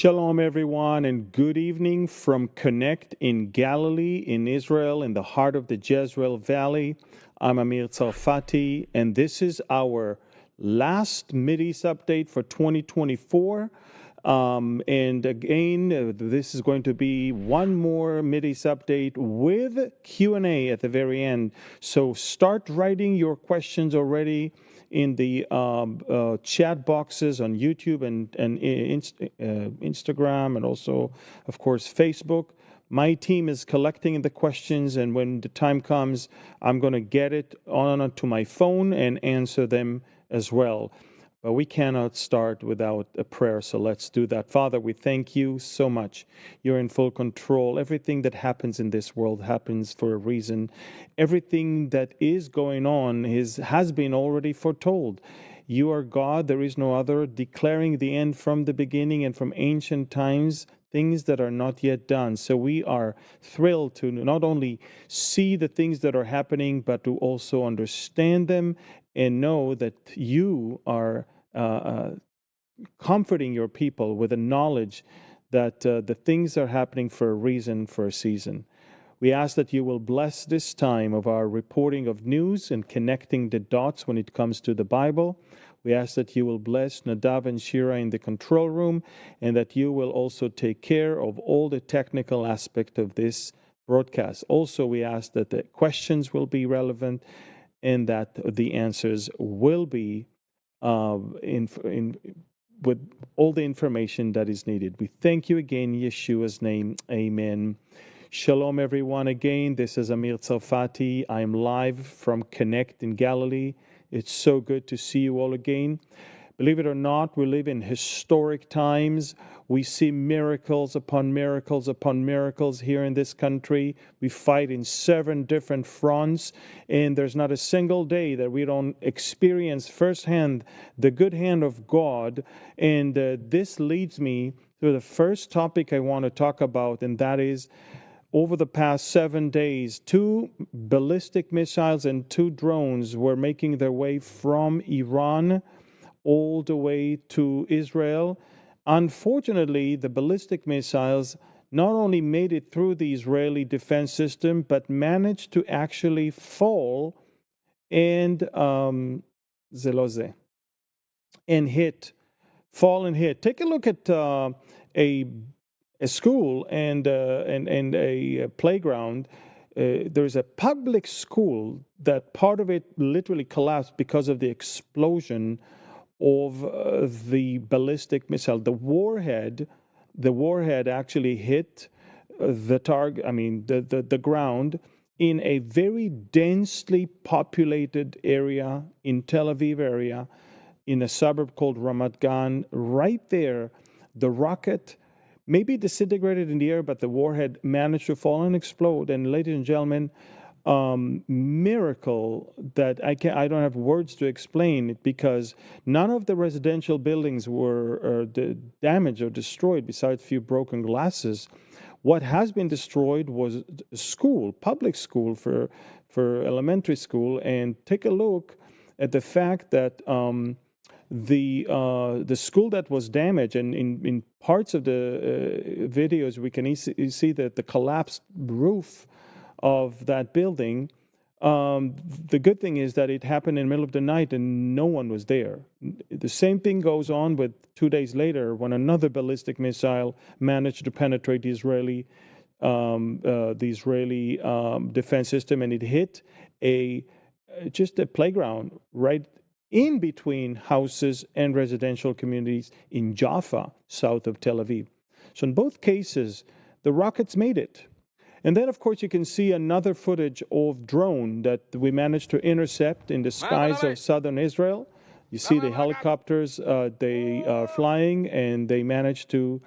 Shalom, everyone, and good evening from Connect in Galilee, in Israel, in the heart of the Jezreel Valley. I'm Amir Tsarfati, and this is our last Mideast update for 2024. And again, this is going to be one more Mideast update with Q&A at the very end. So start writing your questions already in the chat boxes on YouTube and Instagram, and also, of course, Facebook. My team is collecting the questions, and when the time comes, I'm going to get it onto my phone and answer them as well. But we cannot start without a prayer, so let's do that. Father, we thank you so much. You're in full control. Everything that happens in this world happens for a reason. Everything that is going on has been already foretold. You are God, there is no other, declaring the end from the beginning and from ancient times, things that are not yet done. So we are thrilled to not only see the things that are happening, but to also understand them and know that you are comforting your people with the knowledge that the things are happening for a reason, for a season. We ask that you will bless this time of our reporting of news and connecting the dots when it comes to the Bible. We ask that you will bless Nadav and Shira in the control room, and that you will also take care of all the technical aspect of this broadcast. Also, we ask that the questions will be relevant and that the answers will be with all the information that is needed. We thank you again in Yeshua's name. Amen. Shalom, everyone. Again, this is Amir Tsarfati. I am live from Connect in Galilee. It's so good to see you all again. Believe it or not, we live in historic times. We see miracles upon miracles upon miracles here in this country. We fight in 7 different fronts, and there's not a single day that we don't experience firsthand the good hand of God. And this leads me to the first topic I want to talk about, and that is, over the past 7 days, 2 ballistic missiles and 2 drones were making their way from Iran all the way to Israel. Unfortunately, the ballistic missiles not only made it through the Israeli defense system, but managed to actually fall and fall and hit. Take a look at a school and a playground. There's a public school that part of it literally collapsed because of the explosion of the ballistic missile. The warhead actually hit the target. I mean, the ground in a very densely populated area in Tel Aviv area, in a suburb called Ramat Gan. Right there, the rocket maybe disintegrated in the air, but the warhead managed to fall and explode. And ladies and gentlemen, miracle that I don't have words to explain it, because none of the residential buildings were damaged or destroyed, besides a few broken glasses. What has been destroyed was a school, public school for elementary school. And take a look at the fact that the school that was damaged, and in parts of the videos we can see that the collapsed roof of that building. The good thing is that it happened in the middle of the night and no one was there. The same thing goes on with 2 days later, when another ballistic missile managed to penetrate the Israeli defense system, and it hit just a playground right in between houses and residential communities in Jaffa, south of Tel Aviv. So in both cases, the rockets made it. And then, of course, you can see another footage of drone that we managed to intercept in the skies of southern Israel. You see the helicopters, they are flying, and they managed to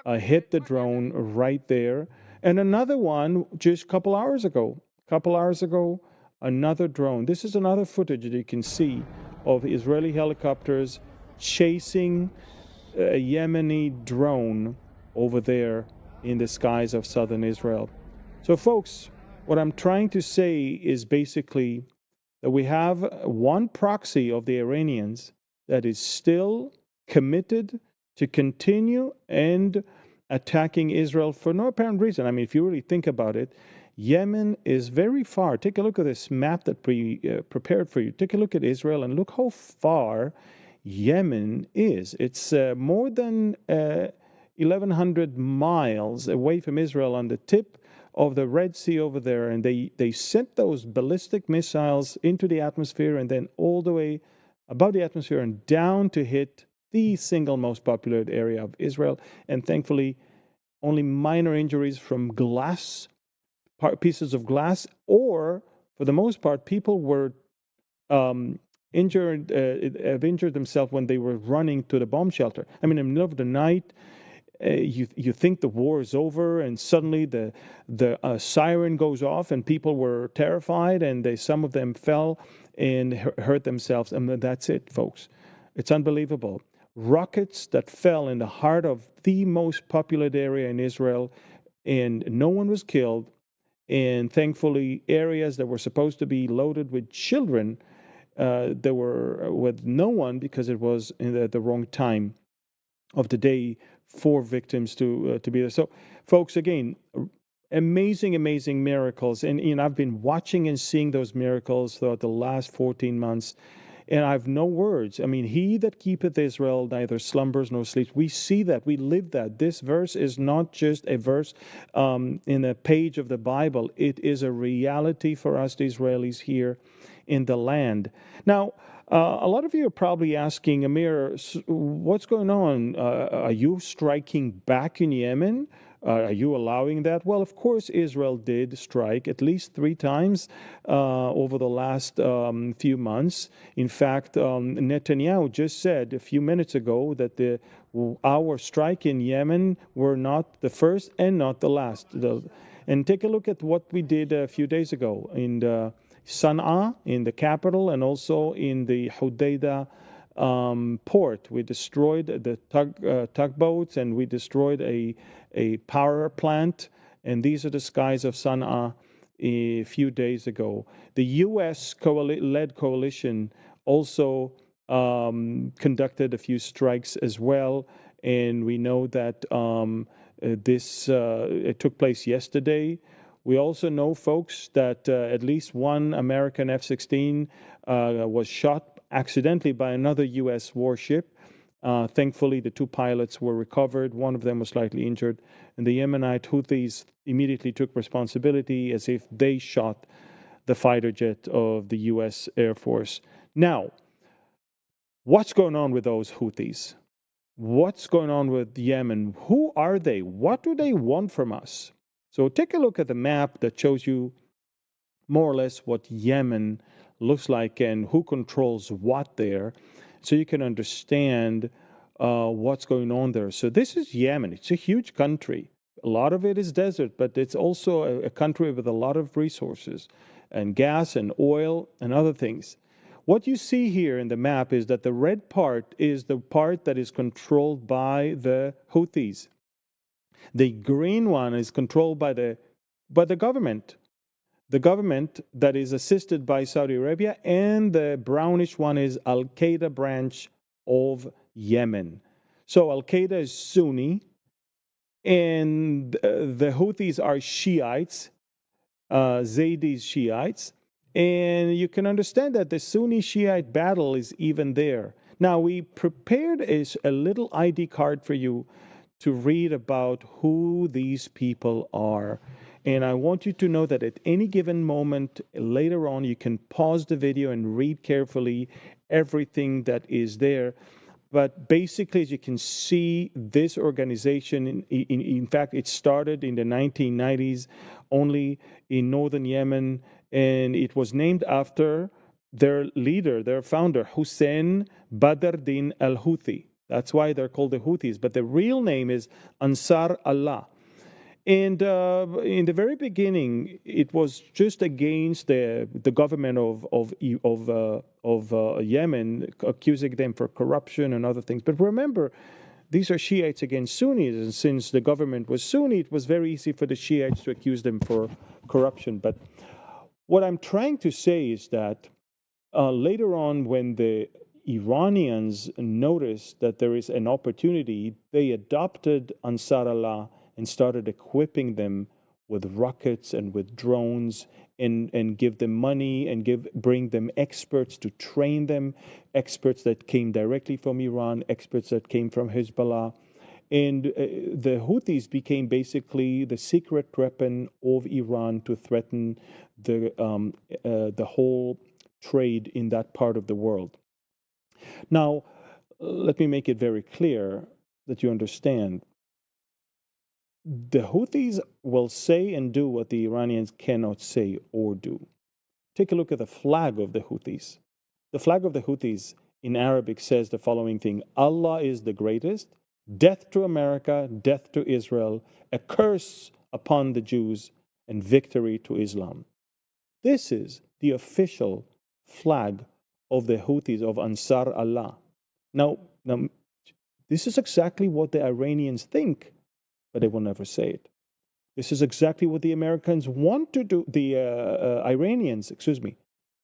hit the drone right there. And another one just a couple hours ago, another drone. This is another footage that you can see of Israeli helicopters chasing a Yemeni drone over there in the skies of southern Israel. So, folks, what I'm trying to say is basically that we have one proxy of the Iranians that is still committed to continue and attacking Israel for no apparent reason. I mean, if you really think about it, Yemen is very far. Take a look at this map that we prepared for you. Take a look at Israel and look how far Yemen is. It's more than 1,100 miles away from Israel on the tip of the Red Sea over there. And they sent those ballistic missiles into the atmosphere and then all the way above the atmosphere and down to hit the single most populated area of Israel. And thankfully, only minor injuries from pieces of glass, or for the most part, people were injured themselves when they were running to the bomb shelter. I mean, in the middle of the night, you think the war is over, and suddenly the siren goes off, and people were terrified, and some of them fell and hurt themselves, and that's it, folks. It's unbelievable. Rockets that fell in the heart of the most populated area in Israel, and no one was killed. And thankfully, areas that were supposed to be loaded with children, they were with no one because it was in the wrong time of the day for victims to be there. So, folks, again, amazing miracles. And I've been watching and seeing those miracles throughout the last 14 months. And I have no words. I mean, he that keepeth Israel neither slumbers nor sleeps. We see that. We live that. This verse is not just a verse in a page of the Bible. It is a reality for us, the Israelis here in the land. Now, a lot of you are probably asking, Amir, what's going on? Are you striking back in Yemen? Are you allowing that? Well, of course, Israel did strike at least 3 times over the last few months. In fact, Netanyahu just said a few minutes ago that our strike in Yemen were not the first and not the last. And take a look at what we did a few days ago in Sana'a, in the capital, and also in the Hodeidah port. We destroyed the tugboats, and we destroyed a power plant, and these are the skies of Sana'a a few days ago. The U.S. led coalition also conducted a few strikes as well, and we know that it took place yesterday. We also know, folks, that at least one American F-16 was shot accidentally by another U.S. warship. Thankfully, the 2 pilots were recovered. One of them was slightly injured. And the Yemenite Houthis immediately took responsibility as if they shot the fighter jet of the U.S. Air Force. Now, what's going on with those Houthis? What's going on with Yemen? Who are they? What do they want from us? So take a look at the map that shows you more or less what Yemen looks like and who controls what there, so you can understand what's going on there. So this is Yemen. It's a huge country. A lot of it is desert, but it's also a country with a lot of resources and gas and oil and other things. What you see here in the map is that the red part is the part that is controlled by the Houthis. The green one is controlled by the government. The government that is assisted by Saudi Arabia, and the brownish one is Al-Qaeda branch of Yemen. So Al-Qaeda is Sunni, and the Houthis are Shiites, Zaydis Shiites, and you can understand that the Sunni Shiite battle is even there. Now, we prepared a little ID card for you to read about who these people are. And I want you to know that at any given moment later on, you can pause the video and read carefully everything that is there. But basically, as you can see, this organization, in fact, it started in the 1990s only in northern Yemen, and it was named after their leader, their founder, Hussein Badr Din al-Houthi. That's why they're called the Houthis. But the real name is Ansar Allah. And in the very beginning, it was just against the government of Yemen, accusing them for corruption and other things. But remember, these are Shiites against Sunnis, and since the government was Sunni, it was very easy for the Shiites to accuse them for corruption. But what I'm trying to say is that later on, when the Iranians noticed that there is an opportunity, they adopted Ansar Allah and started equipping them with rockets and with drones, and give them money and bring them experts to train them, experts that came directly from Iran, experts that came from Hezbollah. And the Houthis became basically the secret weapon of Iran to threaten the whole trade in that part of the world. Now, let me make it very clear that you understand. The Houthis will say and do what the Iranians cannot say or do. Take a look at the flag of the Houthis. The flag of the Houthis in Arabic says the following thing: Allah is the greatest, death to America, death to Israel, a curse upon the Jews, and victory to Islam. This is the official flag of the Houthis, of Ansar Allah. Now, this is exactly what the Iranians think, but they will never say it. This is exactly what the Americans want to do, the Iranians, excuse me.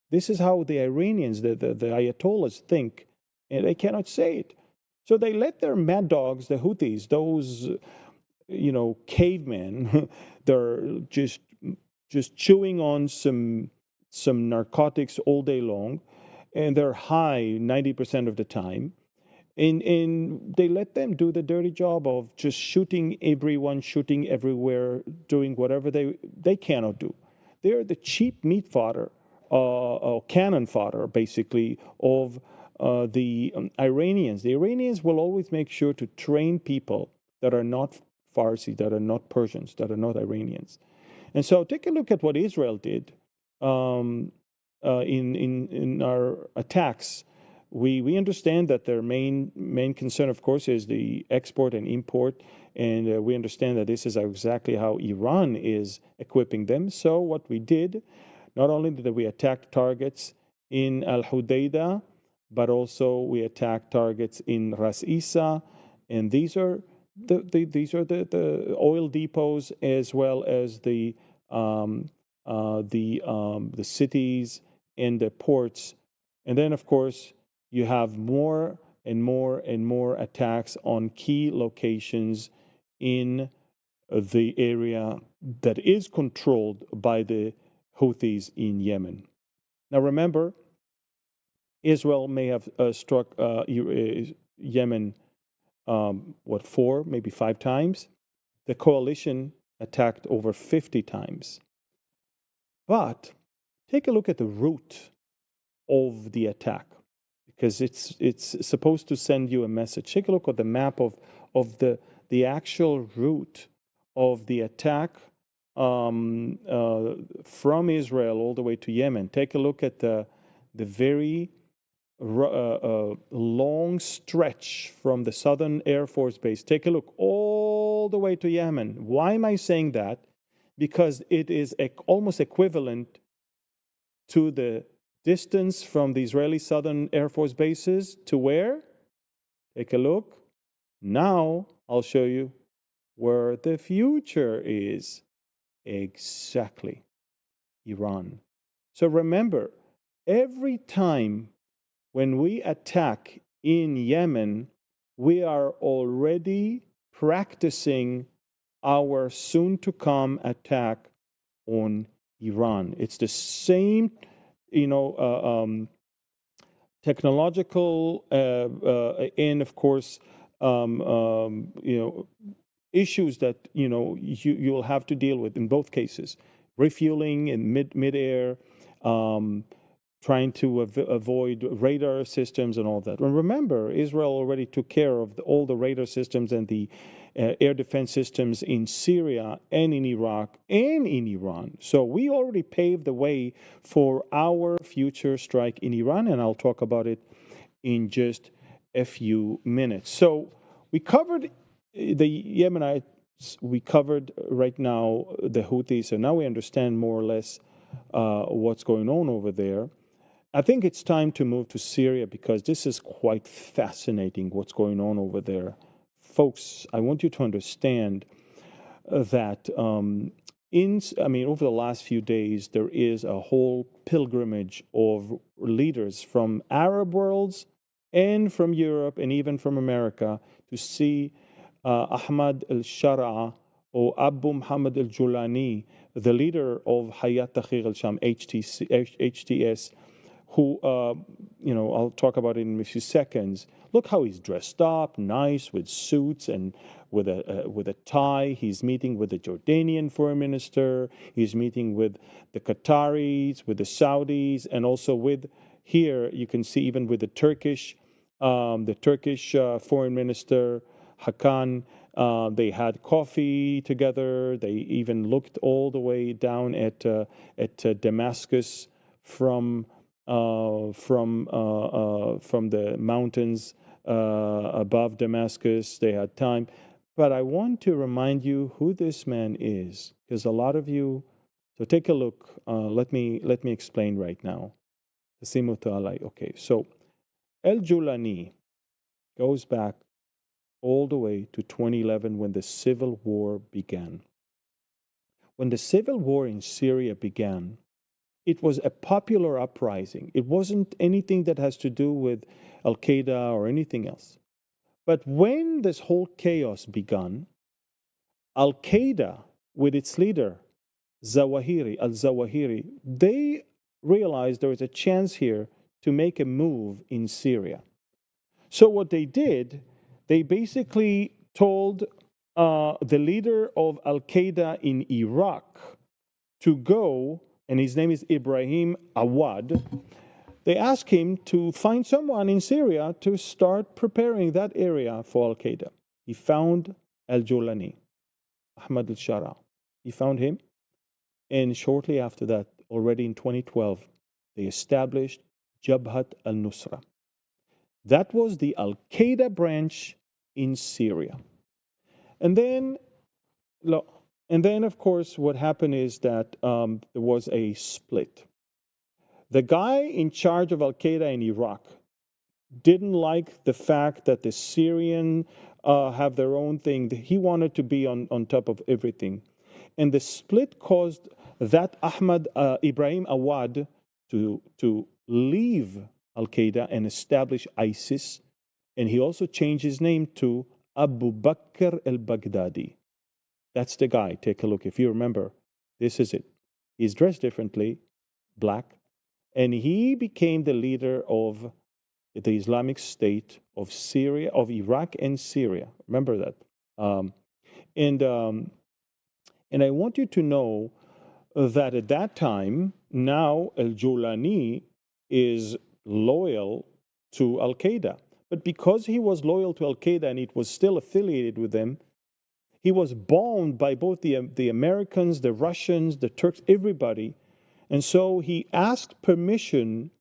This is how the Iranians, the Ayatollahs think, and they cannot say it. So they let their mad dogs, the Houthis, those, cavemen, they're just chewing on some narcotics all day long, and they're high 90% of the time. And they let them do the dirty job of just shooting everyone, shooting everywhere, doing whatever they cannot do. They're the cheap meat fodder, cannon fodder, basically, of the Iranians. The Iranians will always make sure to train people that are not Farsi, that are not Persians, that are not Iranians. And so take a look at what Israel did in our attacks. We understand that their main concern, of course, is the export and import, and we understand that this is exactly how Iran is equipping them. So what we did, not only did we attack targets in Al Hudaydah, but also we attacked targets in Ras Isa, and these are the oil depots, as well as the cities and the ports, and then of course you have more and more and more attacks on key locations in the area that is controlled by the Houthis in Yemen. Now remember, Israel may have struck Yemen, 4, maybe 5 times. The coalition attacked over 50 times. But take a look at the route of the attack, because it's supposed to send you a message. Take a look at the map of the actual route of the attack from Israel all the way to Yemen. Take a look at the very long stretch from the Southern Air Force Base. Take a look all the way to Yemen. Why am I saying that? Because it is almost equivalent to the distance from the Israeli Southern Air Force bases to where? Take a look. Now I'll show you where the future is. Exactly. Iran. So remember, every time when we attack in Yemen, we are already practicing our soon-to-come attack on Iran. It's the same, technological and, of course, issues that you'll have to deal with in both cases: refueling in midair, trying to avoid radar systems and all that. And remember, Israel already took care of all the radar systems and the air defense systems in Syria and in Iraq and in Iran. So we already paved the way for our future strike in Iran, and I'll talk about it in just a few minutes. So we covered the Yemenites, we covered right now the Houthis, so now we understand more or less what's going on over there. I think it's time to move to Syria, because this is quite fascinating what's going on over there. Folks, I want you to understand that over the last few days, there is a whole pilgrimage of leaders from Arab worlds and from Europe and even from America to see Ahmad al-Shara'a or Abu Muhammad al-Julani, the leader of Hayat Tahrir al-Sham, HTS, who, I'll talk about it in a few seconds. Look how he's dressed up, nice, with suits and with a tie. He's meeting with the Jordanian foreign minister. He's meeting with the Qataris, with the Saudis, and also with, here you can see, even with the Turkish foreign minister Hakan. They had coffee together. They even looked all the way down at Damascus from the mountains above Damascus. They had time. But I want to remind you who this man is, because a lot of you. So take a look. Let me explain right now. Okay, so El Julani goes back all the way to 2011 when the civil war began. When the civil war in Syria began, it was a popular uprising. It wasn't anything that has to do with Al Qaeda or anything else. But when this whole chaos began, Al Qaeda, with its leader, al Zawahiri, they realized there was a chance here to make a move in Syria. So what they did, they basically told the leader of Al Qaeda in Iraq to go, and his name is Ibrahim Awad. They asked him to find someone in Syria to start preparing that area for Al Qaeda. He found Al Julani, Ahmad al Shara. He found him, and shortly after that, already in 2012, they established Jabhat al Nusra. That was the Al Qaeda branch in Syria. And then, of course, what happened is that there was a split. The guy in charge of Al Qaeda in Iraq didn't like the fact that the Syrian have their own thing. He wanted to be on top of everything. And the split caused that Ibrahim Awad to leave Al Qaeda and establish ISIS. And he also changed his name to Abu Bakr al Baghdadi. That's the guy. Take a look. If you remember, this is it. He's dressed differently, black, and he became the leader of the Islamic State of Syria, of Iraq and Syria. Remember that. And I want you to know that at that time, now Al Julani is loyal to Al Qaeda. But because he was loyal to Al Qaeda and it was still affiliated with them, he was bombed by both the Americans, the Russians, the Turks, everybody. And so he asked permission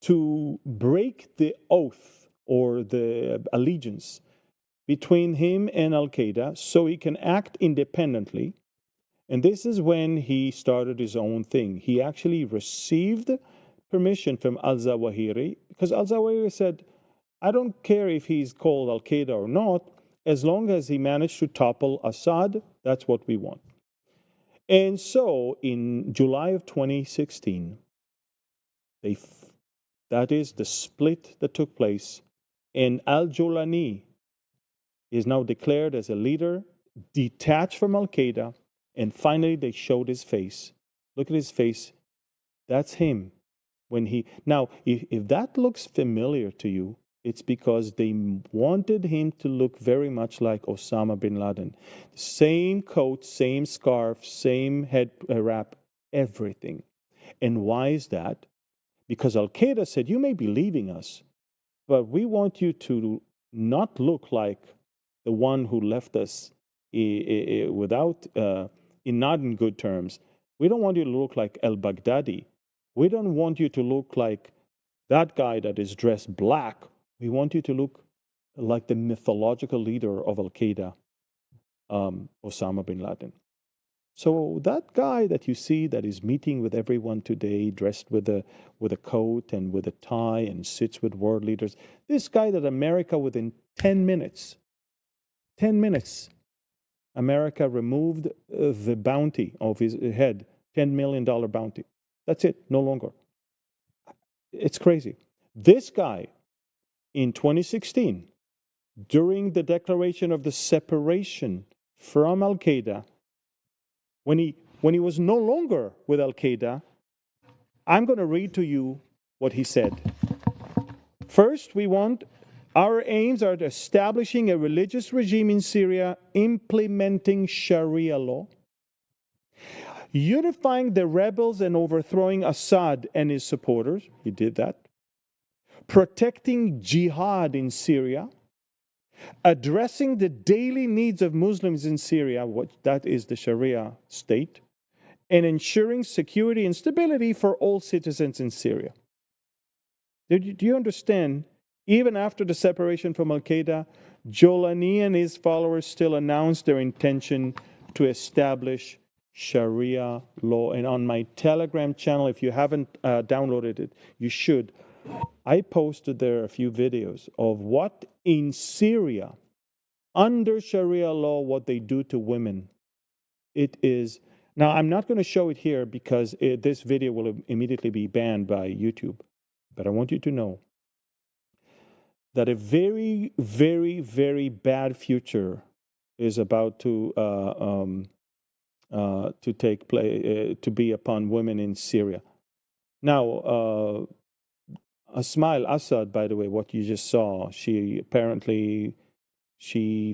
to break the oath or the allegiance between him and Al Qaeda so he can act independently. And this is when he started his own thing. He actually received permission from Al Zawahiri because Al Zawahiri said, I don't care if he's called Al Qaeda or not, as long as he managed to topple Assad, that's what we want. And so in July of 2016, that is the split that took place, and Al Julani is now declared as a leader, detached from Al Qaeda, and finally they showed his face. Look at his face. That's him. Now, if that looks familiar to you, it's because they wanted him to look very much like Osama bin Laden. Same coat, same scarf, same head wrap, everything. And why is that? Because Al Qaeda said, you may be leaving us, but we want you to not look like the one who left us without, not in good terms. We don't want you to look like al Baghdadi. We don't want you to look like that guy that is dressed black. We want you to look like the mythological leader of Al Qaeda, Osama bin Laden. So that guy that you see that is meeting with everyone today, dressed with a coat and with a tie and sits with world leaders, this guy that America within 10 minutes, America removed the bounty of his head, $10 million bounty. That's it, no longer. It's crazy. This guy in 2016, during the declaration of the separation from Al-Qaeda, when he was no longer with Al-Qaeda, I'm going to read to you what he said. First, our aims are establishing a religious regime in Syria, implementing Sharia law, unifying the rebels and overthrowing Assad and his supporters. He did that. Protecting jihad in Syria, addressing the daily needs of Muslims in Syria, that is the Sharia state, and ensuring security and stability for all citizens in Syria. Do you understand? Even after the separation from Al-Qaeda, Jolani and his followers still announced their intention to establish Sharia law. And on my Telegram channel, if you haven't downloaded it, you should. I posted there a few videos of what in Syria, under Sharia law, what they do to women. It is... Now, I'm not going to show it here because this video will immediately be banned by YouTube. But I want you to know that a very, very, very bad future is about to take place, to be upon women in Syria. Now, Ismail Assad, by the way, what you just saw, she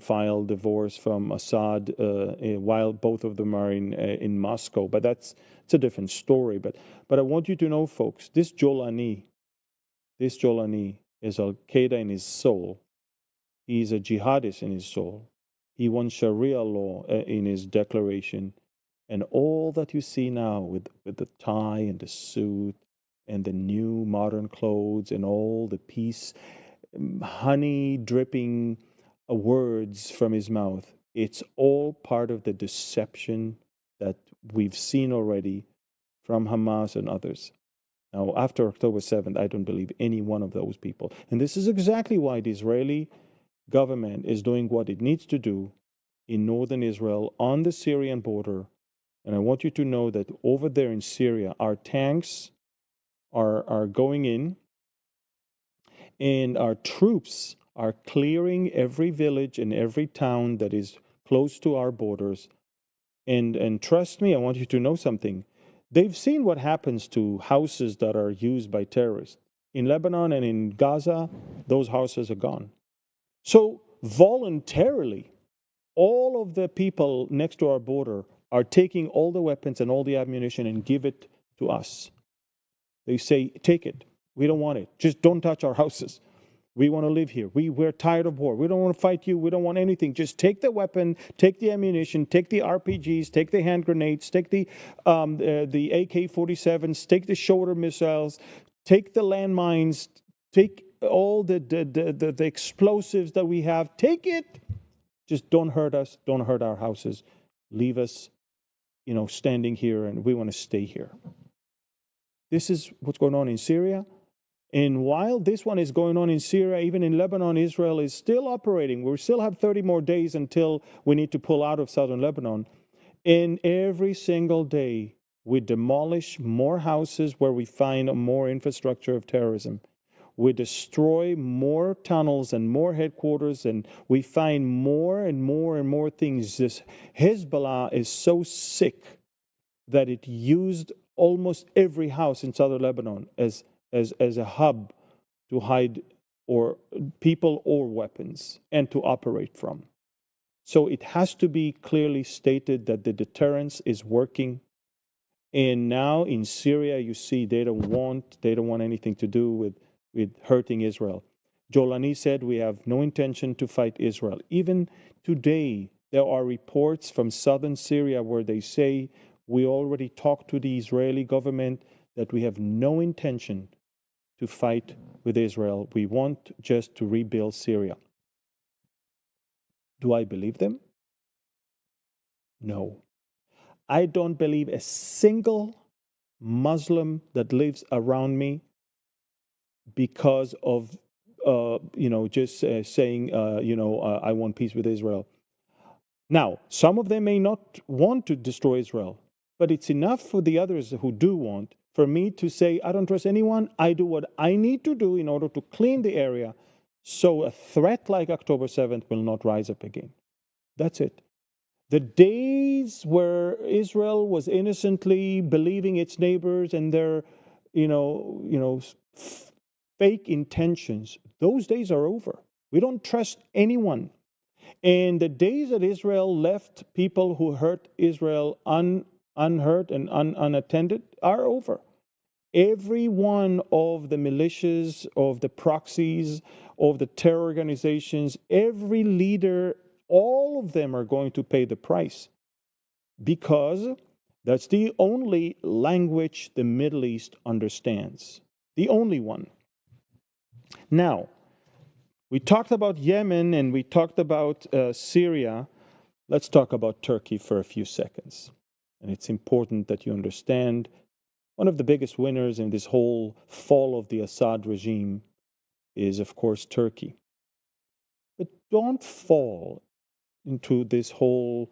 filed divorce from Assad while both of them are in Moscow. But it's a different story. But I want you to know, folks, this Jolani is Al-Qaeda in his soul. He's a jihadist in his soul. He wants Sharia law in his declaration. And all that you see now with the tie and the suit and the new modern clothes and all the peace, honey dripping words from his mouth, it's all part of the deception that we've seen already from Hamas and others. Now, after October 7th, I don't believe any one of those people. And this is exactly why the Israeli government is doing what it needs to do in northern Israel on the Syrian border. And I want you to know that over there in Syria, our tanks are going in, and our troops are clearing every village and every town that is close to our borders. And trust me, I want you to know something. They've seen what happens to houses that are used by terrorists. In Lebanon and in Gaza, those houses are gone. So voluntarily, all of the people next to our border are taking all the weapons and all the ammunition and give it to us. They say, take it. We don't want it. Just don't touch our houses. We want to live here. We're tired of war. We don't want to fight you. We don't want anything. Just take the weapon, take the ammunition, take the RPGs, take the hand grenades, take the AK-47s, take the shoulder missiles, take the landmines, take all the explosives that we have. Take it. Just don't hurt us. Don't hurt our houses. Leave us, standing here, and we want to stay here. This is what's going on in Syria. And while this one is going on in Syria, even in Lebanon, Israel is still operating. We still have 30 more days until we need to pull out of southern Lebanon. And every single day, we demolish more houses where we find more infrastructure of terrorism. We destroy more tunnels and more headquarters, and we find more and more and more things. This Hezbollah is so sick that it used almost every house in southern Lebanon as a hub to hide or people or weapons and to operate from. So it has to be clearly stated that the deterrence is working. And now in Syria, you see they don't want anything to do with hurting Israel. Jolani said we have no intention to fight Israel. Even today, there are reports from southern Syria where they say we already talked to the Israeli government that we have no intention to fight with Israel. We want just to rebuild Syria. Do I believe them? No. I don't believe a single Muslim that lives around me because of, saying, I want peace with Israel. Now, some of them may not want to destroy Israel, but it's enough for the others who do want for me to say, I don't trust anyone. I do what I need to do in order to clean the area So a threat like October 7th will not rise up again. That's it. The days where Israel was innocently believing its neighbors and their, fake intentions, those days are over. We don't trust anyone. And the days that Israel left people who hurt Israel unhurt and unattended are over. Every one of the militias, of the proxies, of the terror organizations, every leader, all of them are going to pay the price, because that's the only language the Middle East understands. The only one. Now, we talked about Yemen and we talked about Syria. Let's talk about Turkey for a few seconds. And it's important that you understand one of the biggest winners in this whole fall of the Assad regime is, of course, Turkey. But don't fall into this whole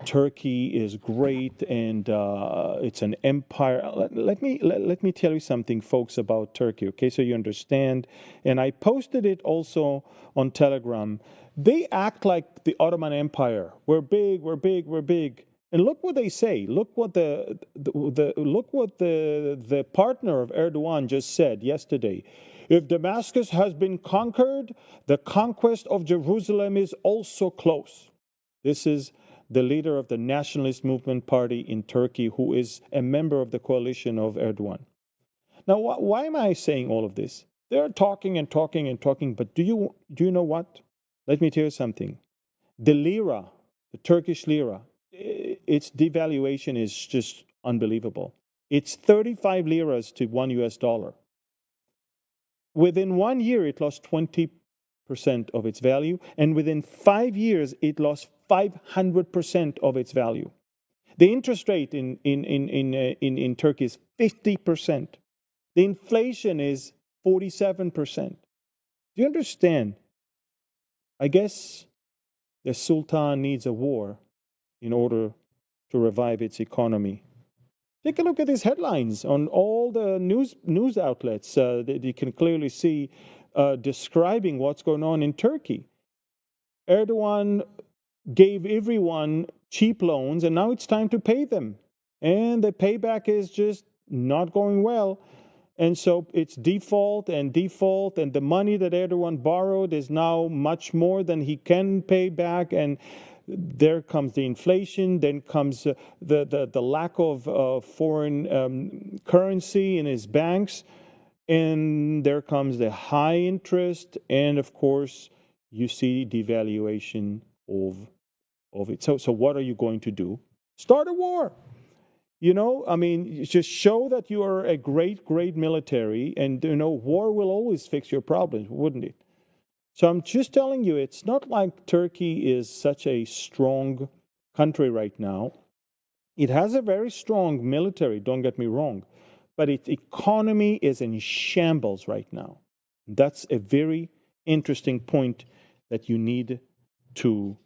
Turkey is great and it's an empire. Let me tell you something, folks, about Turkey, okay, so you understand. And I posted it also on Telegram. They act like the Ottoman Empire. We're big, we're big, we're big. And look what they say. Look what the partner of Erdogan just said yesterday. If Damascus has been conquered, the conquest of Jerusalem is also close. This is the leader of the Nationalist Movement Party in Turkey, who is a member of the coalition of Erdogan. Now, why am I saying all of this? They're talking and talking and talking, but do you know what? Let me tell you something. The lira, the Turkish lira, its devaluation is just unbelievable. It's 35 liras to $1. Within 1 year, it lost 20% of its value, and within 5 years, it lost 500% of its value. The interest rate in Turkey is 50%. The inflation is 47%. Do you understand? I guess the Sultan needs a war in order to revive its economy. Take a look at these headlines on all the news outlets that you can clearly see describing what's going on in Turkey. Erdogan gave everyone cheap loans, and now it's time to pay them. And the payback is just not going well. And so it's default, and the money that Erdogan borrowed is now much more than he can pay back. And there comes the inflation, then comes the lack of foreign currency in his banks, and there comes the high interest, and of course, you see devaluation of it. So what are you going to do? Start a war. I mean, just show that you are a great, great military, and war will always fix your problems, wouldn't it? So I'm just telling you, it's not like Turkey is such a strong country right now. It has a very strong military, don't get me wrong, but its economy is in shambles right now. That's a very interesting point that you need to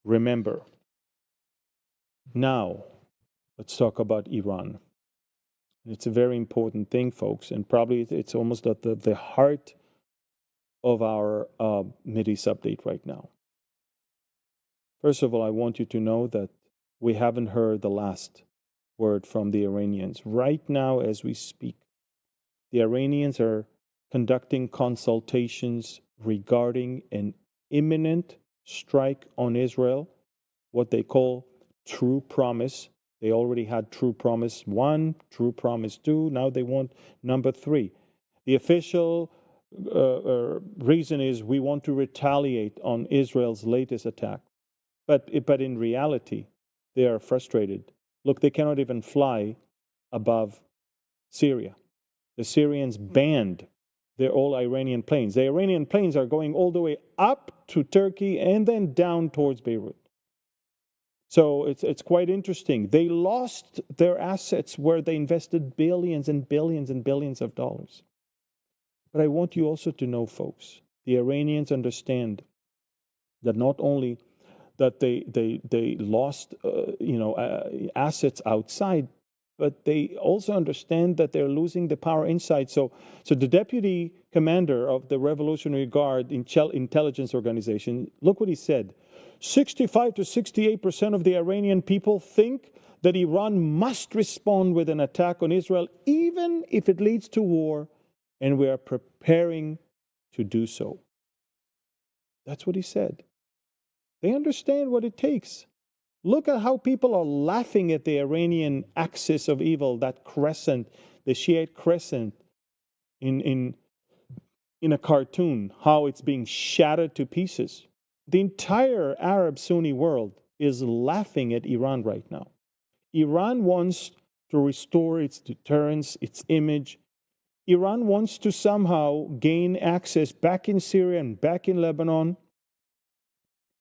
remember. Now, let's talk about Iran. It's a very important thing, folks, and probably it's almost at the heart of our Mideast update right now. First of all, I want you to know that we haven't heard the last word from the Iranians. Right now, as we speak, the Iranians are conducting consultations regarding an imminent strike on Israel, what they call True Promise. They already had True Promise 1, True Promise 2, now they want number 3. The official reason is we want to retaliate on Israel's latest attack. But in reality, they are frustrated. Look, they cannot even fly above Syria. The Syrians banned their all Iranian planes. The Iranian planes are going all the way up to Turkey and then down towards Beirut. So it's quite interesting. They lost their assets where they invested billions and billions and billions of dollars. But I want you also to know, folks, the Iranians understand that not only that they lost assets outside, but they also understand that they're losing the power inside. So the deputy commander of the Revolutionary Guard intelligence organization, look what he said. 65 to 68% of the Iranian people think that Iran must respond with an attack on Israel, even if it leads to war, and we are preparing to do so. That's what he said. They understand what it takes. Look at how people are laughing at the Iranian axis of evil, that crescent, the Shiite crescent in a cartoon, how it's being shattered to pieces. The entire Arab Sunni world is laughing at Iran right now. Iran wants to restore its deterrence, its image. Iran wants to somehow gain access back in Syria and back in Lebanon.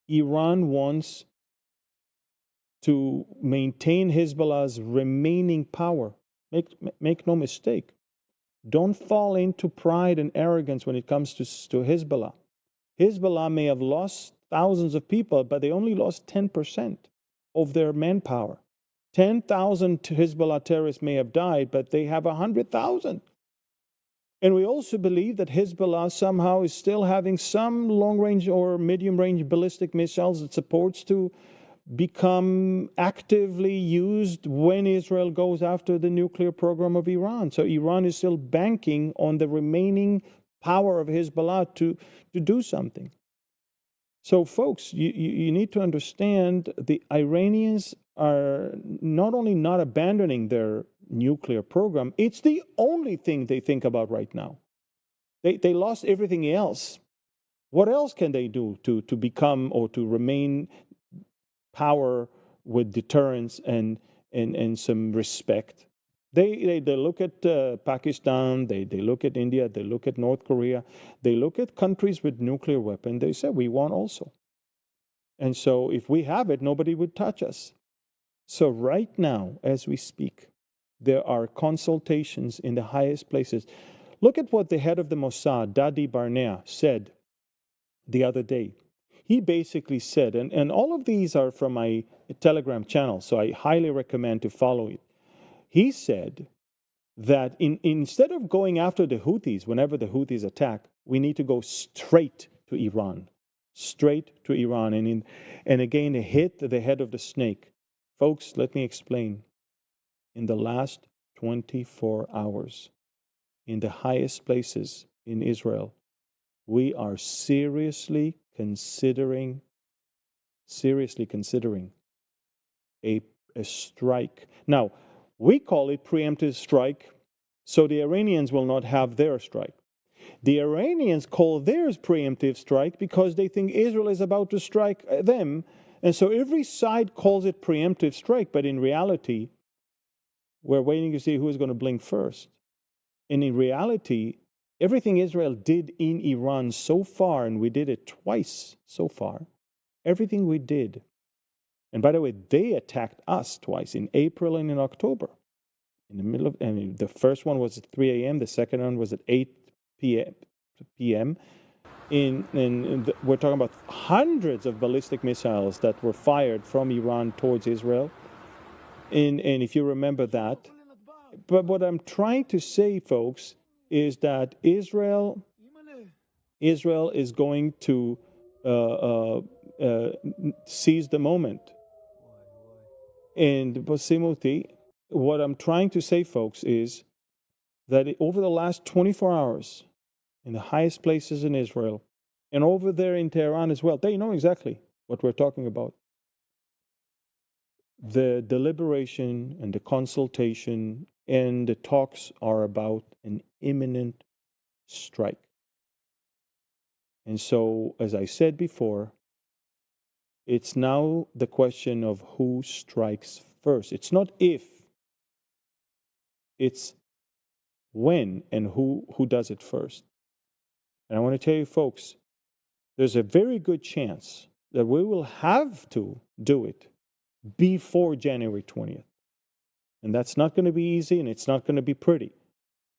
Iran wants to maintain Hezbollah's remaining power. Make no mistake. Don't fall into pride and arrogance when it comes to Hezbollah. Hezbollah may have lost thousands of people, but they only lost 10% of their manpower. 10,000 Hezbollah terrorists may have died, but they have 100,000. And we also believe that Hezbollah somehow is still having some long-range or medium-range ballistic missiles it supports to become actively used when Israel goes after the nuclear program of Iran. So Iran is still banking on the remaining power of Hezbollah to do something. So folks, you need to understand the Iranians are not only not abandoning their nuclear program, it's the only thing they think about right now. They lost everything else. What else can they do to become or to remain power with deterrence and some respect? They look at Pakistan, they look at India, they look at North Korea, they look at countries with nuclear weapons, they say, we want also. And so if we have it, nobody would touch us. So right now, as we speak, there are consultations in the highest places. Look at what the head of the Mossad, Dadi Barnea, said the other day. He basically said, and all of these are from my Telegram channel, so I highly recommend to follow it. He said that instead of going after the Houthis, whenever the Houthis attack, we need to go straight to Iran. Straight to Iran. And again, hit the head of the snake. Folks, let me explain. In the last 24 hours, in the highest places in Israel, we are seriously considering a strike. Now, we call it preemptive strike, so the Iranians will not have their strike. The Iranians call theirs preemptive strike because they think Israel is about to strike them, and so every side calls it preemptive strike, but in reality, we're waiting to see who is going to blink first. And in reality, everything Israel did in Iran so far, and we did it twice so far, everything we did, and by the way, they attacked us twice, in April and in October. In the middle of, and the first one was at 3 a.m., the second one was at 8 p.m. We're talking about hundreds of ballistic missiles that were fired from Iran towards Israel. And if you remember that. But what I'm trying to say, folks, is that Israel is going to seize the moment. And Basimuti, what I'm trying to say, folks, is that over the last 24 hours, in the highest places in Israel, and over there in Tehran as well, they know exactly what we're talking about. The deliberation and the consultation and the talks are about an imminent strike. And so, as I said before, it's now the question of who strikes first. It's not if, it's when and who does it first. And I want to tell you, folks, there's a very good chance that we will have to do it before January 20th. And that's not going to be easy, and it's not going to be pretty,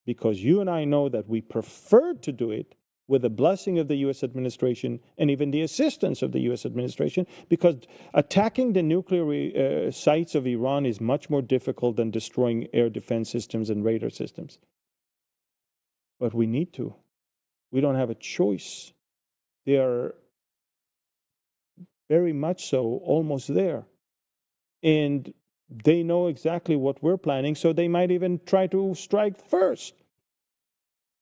because you and I know that we prefer to do it with the blessing of the U.S. administration and even the assistance of the U.S. administration, because attacking the nuclear sites of Iran is much more difficult than destroying air defense systems and radar systems. But we need to. We don't have a choice. They are very much so almost there. And they know exactly what we're planning, so they might even try to strike first.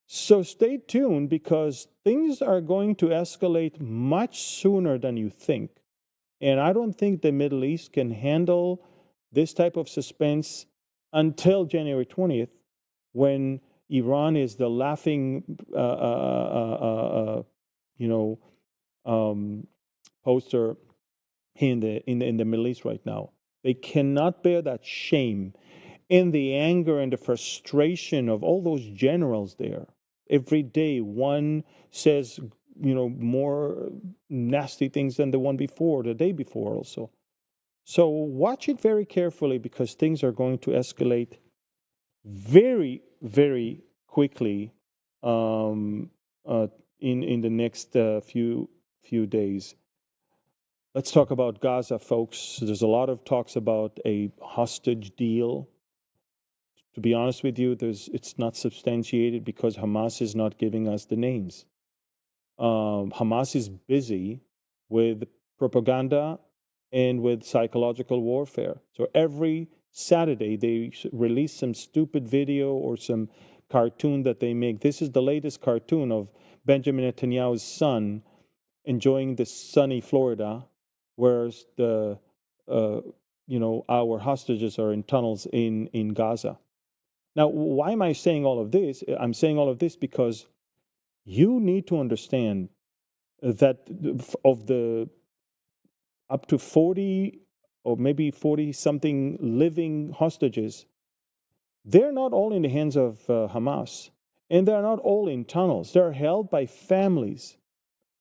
So stay tuned, because things are going to escalate much sooner than you think. And I don't think the Middle East can handle this type of suspense until January 20th, when Iran is the laughing, poster in the Middle East right now. They cannot bear that shame and the anger and the frustration of all those generals there. Every day, one says, more nasty things than the one before, the day before also. So watch it very carefully, because things are going to escalate very, very quickly in the next few days. Let's talk about Gaza, folks. There's a lot of talks about a hostage deal. To be honest with you, it's not substantiated, because Hamas is not giving us the names. Hamas is busy with propaganda and with psychological warfare. So every Saturday, they release some stupid video or some cartoon that they make. This is the latest cartoon of Benjamin Netanyahu's son enjoying the sunny Florida, whereas our hostages are in tunnels in Gaza. Now, why am I saying all of this? I'm saying all of this because you need to understand that of the up to 40 or maybe 40-something living hostages, they're not all in the hands of Hamas, and they're not all in tunnels. They're held by families,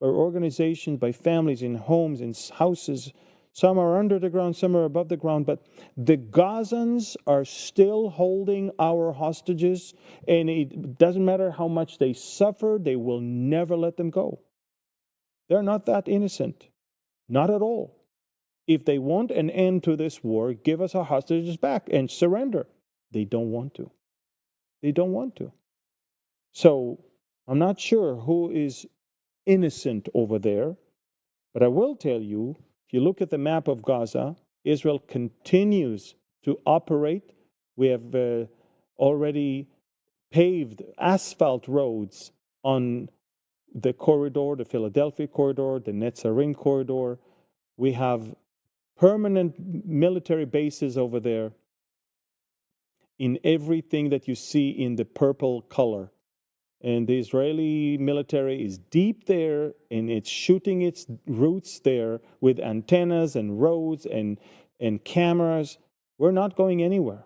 by organizations, by families in homes, in houses. Some are under the ground, some are above the ground, but the Gazans are still holding our hostages, and it doesn't matter how much they suffer, they will never let them go. They're not that innocent, not at all. If they want an end to this war, give us our hostages back and surrender. They don't want to. They don't want to. So I'm not sure who is innocent over there, but I will tell you, if you look at the map of Gaza, Israel continues to operate. We have already paved asphalt roads on the corridor, the Philadelphia corridor, the Netzarim corridor. We have permanent military bases over there in everything that you see in the purple color. And the Israeli military is deep there, and it's shooting its roots there with antennas and roads and cameras. We're not going anywhere.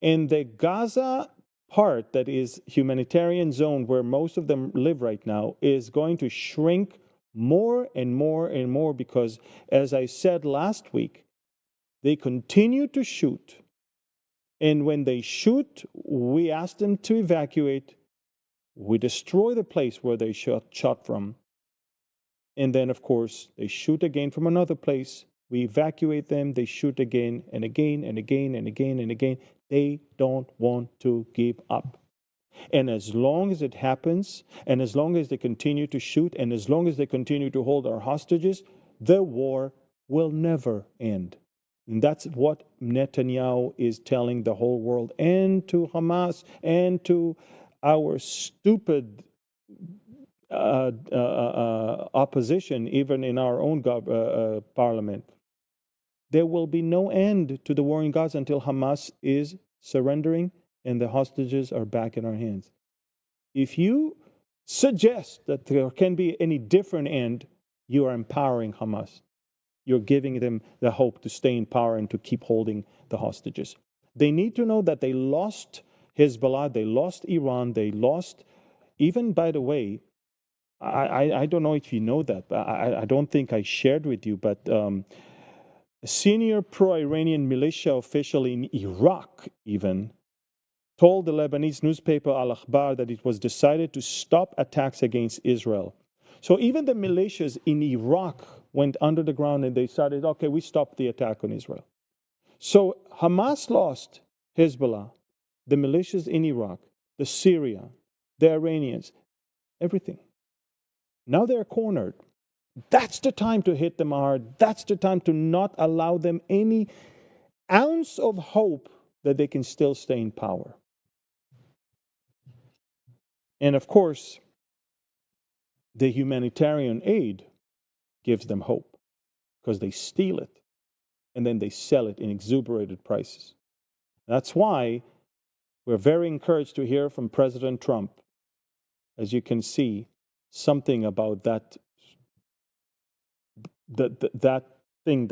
And the Gaza part, that is humanitarian zone where most of them live right now, is going to shrink more and more and more, because, as I said last week, they continue to shoot. And when they shoot, we ask them to evacuate. We destroy the place where they shot from. And then, of course, they shoot again from another place. We evacuate them. They shoot again and again and again and again and again. They don't want to give up. And as long as it happens, and as long as they continue to shoot, and as long as they continue to hold our hostages, the war will never end. And that's what Netanyahu is telling the whole world, and to Hamas, and to our stupid opposition, even in our own parliament. There will be no end to the war in Gaza until Hamas is surrendering and the hostages are back in our hands. If you suggest that there can be any different end, you are empowering Hamas. You're giving them the hope to stay in power and to keep holding the hostages. They need to know that they lost Hezbollah, they lost Iran, they lost, even, by the way, I don't know if you know that, but I don't think I shared with you, but a senior pro-Iranian militia official in Iraq even told the Lebanese newspaper Al Akhbar that it was decided to stop attacks against Israel. So even the militias in Iraq went under the ground and they started, okay, we stopped the attack on Israel. So Hamas lost Hezbollah, the militias in Iraq, the Syria, the Iranians, everything. Now they're cornered. That's the time to hit them hard. That's the time to not allow them any ounce of hope that they can still stay in power. And of course, the humanitarian aid gives them hope because they steal it and then they sell it in exuberated prices. That's why we're very encouraged to hear from President Trump, as you can see, something about that thing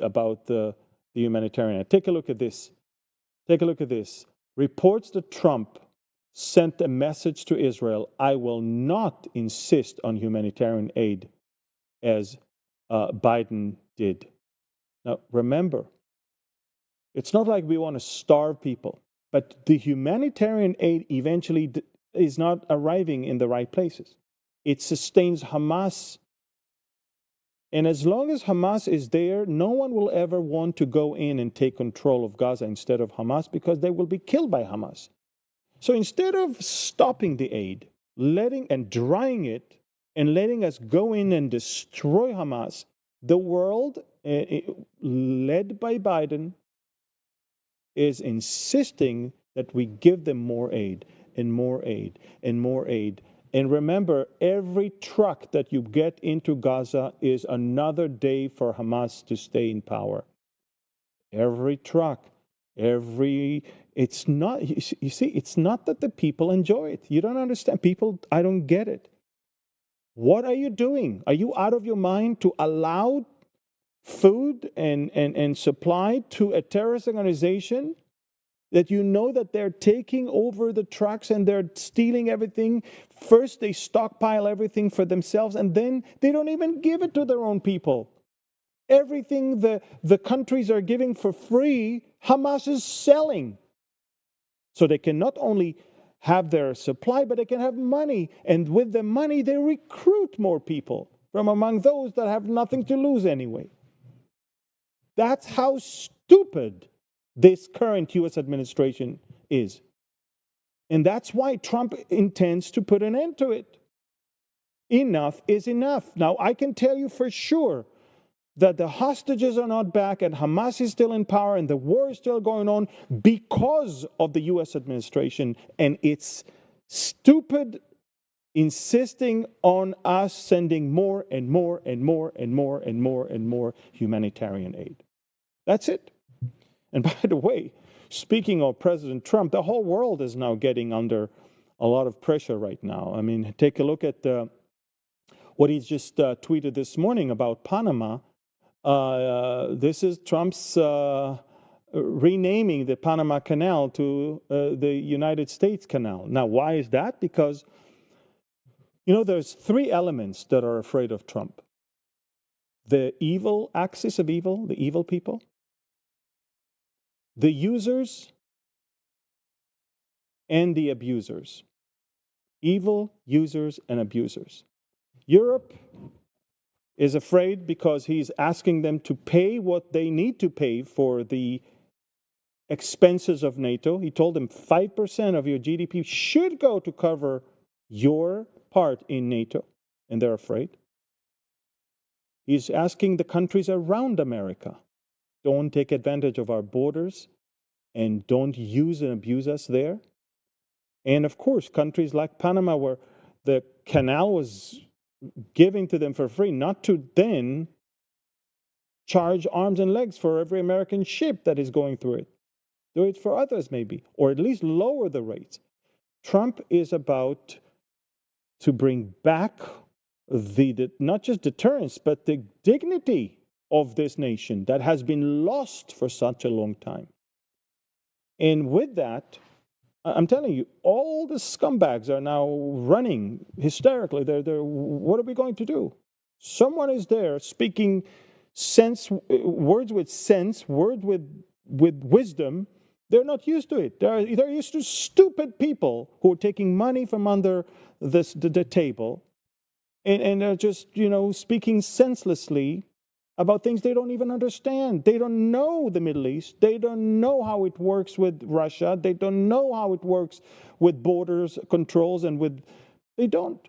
about the humanitarian. Take a look at this. Take a look at this. Reports that Trump sent a message to Israel: I will not insist on humanitarian aid as Biden did. Now, remember, it's not like we want to starve people, but the humanitarian aid eventually is not arriving in the right places. It sustains Hamas. And as long as Hamas is there, no one will ever want to go in and take control of Gaza instead of Hamas because they will be killed by Hamas. So instead of stopping the aid, letting and drying it, and letting us go in and destroy Hamas, the world, led by Biden, is insisting that we give them more aid and more aid and more aid. And remember, every truck that you get into Gaza is another day for Hamas to stay in power. Every truck, it's not, you see, it's not that the people enjoy it. You don't understand. People, I don't get it. What are you doing? Are you out of your mind to allow food and supply to a terrorist organization that you know that they're taking over the trucks and they're stealing everything? First, they stockpile everything for themselves, and then they don't even give it to their own people. Everything the countries are giving for free, Hamas is selling. So they can not only have their supply, but they can have money. And with the money, they recruit more people from among those that have nothing to lose anyway. That's how stupid this current U.S. administration is. And that's why Trump intends to put an end to it. Enough is enough. Now, I can tell you for sure that the hostages are not back and Hamas is still in power and the war is still going on because of the U.S. administration and its stupid insisting on us sending more and more and more and more and more and more humanitarian aid. That's it. And by the way, speaking of President Trump, the whole world is now getting under a lot of pressure right now. I mean, take a look at what he's just tweeted this morning about Panama. This is Trump's renaming the Panama Canal to the United States Canal. Now, why is that? Because, you know, there's three elements that are afraid of Trump. The evil axis of evil, the evil people, the users, and the abusers. Evil, users, and abusers. Europe is afraid because he's asking them to pay what they need to pay for the expenses of NATO. He told them 5% of your GDP should go to cover your part in NATO, and they're afraid. He's asking the countries around America, don't take advantage of our borders and don't use and abuse us there. And of course, countries like Panama, where the canal was giving to them for free, not to then charge arms and legs for every American ship that is going through it. Do it for others maybe, or at least lower the rates. Trump is about to bring back the not just deterrence, but the dignity of this nation that has been lost for such a long time. And with that, I'm telling you, all the scumbags are now running hysterically. They're what are we going to do? Someone is there speaking words with sense, words with wisdom, They're not used to it. They're used to stupid people who are taking money from under the table and are just, speaking senselessly about things they don't even understand. They don't know the Middle East. They don't know how it works with Russia. They don't know how it works with borders controls they don't.